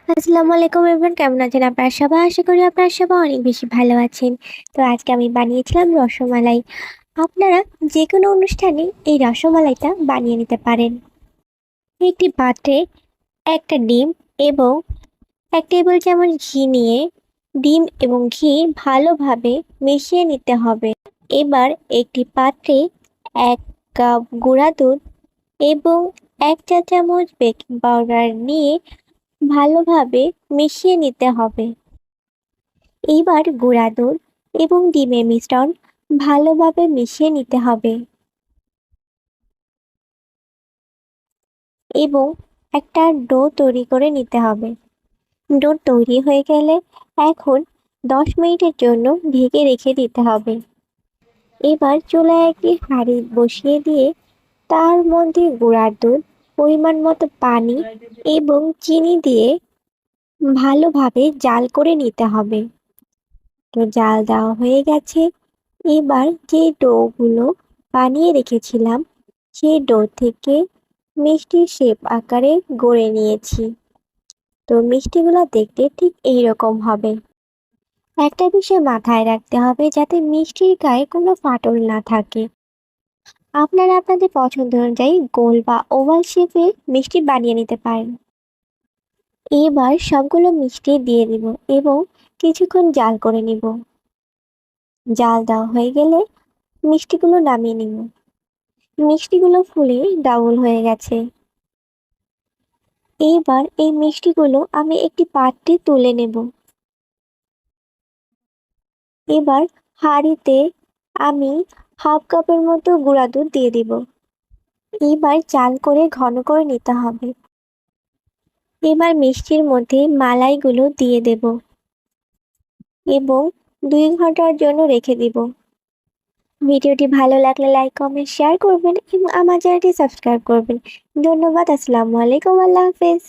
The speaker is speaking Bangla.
আসসালামু আলাইকুম এভরিওয়ান, কেমন আছেন আপনারা সবাই? আশা করি আপনারা সবাই অনেক বেশি ভালো আছেন। তো আজকে আমি বানিয়েছিলাম রসমালাই। আপনারা যে কোনো অনুষ্ঠানে এই রসমালাইটা বানিয়ে নিতে পারেন। একটি পাত্রে একটা ডিম এবং 1 টেবিল চামচ ঘি নিয়ে ডিম এবং ঘি ভালোভাবে মিশিয়ে নিতে হবে। এবার একটি পাত্রে 1 কাপ গুঁড়া দুধ এবং 1 চা চামচ বেকিং পাউডার নিয়ে ভালোভাবে মিশিয়ে নিতে হবে। এইবার গুঁড়া দুধ এবং ডিমের মিশ্রণ ভালোভাবে মিশিয়ে নিতে হবে এবং একটা ডো তৈরি করে নিতে হবে। ডো তৈরি হয়ে গেলে এখন 10 মিনিটের জন্য ঢেকে রেখে দিতে হবে। এবার চুলায় একটি হাঁড়ি বসিয়ে দিয়ে তার মধ্যে গুঁড়া দুধ, পরিমাণ মতো পানি এবং চিনি দিয়ে ভালোভাবে জাল করে নিতে হবে। তো জাল দেওয়া হয়ে গেছে। এবার যে ডোগুলো বানিয়ে রেখেছিলাম সেই ডো থেকে মিষ্টির শেপ আকারে গড়ে নিয়েছি। তো মিষ্টিগুলো দেখতে ঠিক এইরকম হবে। একটা বিষয় মাথায় রাখতে হবে যাতে মিষ্টির গায়ে কোনো ফাটল না থাকে। আপনারা আপনাদের পছন্দ অনুযায়ী গোল বা ওভাল শেপে মিষ্টি বানিয়ে নিতে পারেন। এবার সবগুলো মিষ্টি দিয়ে দিব এবং কিছুক্ষণ জাল করে নিব। জাল দেওয়া হয়ে গেলে মিষ্টিগুলো নামিয়ে নিব। মিষ্টিগুলো ফুলে ডাবল হয়ে গেছে। এইবার এই মিষ্টিগুলো আমি একটি পাত্রে তুলে নেব। এবার হাঁড়িতে আমি হাফ কাপের মতো গুঁড়া দুধ দিয়ে দিব। এবার চাল করে ঘন করে নিতে হবে। এবার মিষ্টির মধ্যে মালাইগুলো দিয়ে দেব এবং 2 ঘন্টার জন্য রেখে দিব। ভিডিওটি ভালো লাগলে লাইক, কমেন্ট, শেয়ার করবেন এবং আমার চ্যানেলটি সাবস্ক্রাইব করবেন। ধন্যবাদ। আসসালামু আলাইকুম। আল্লাহ হাফেজ।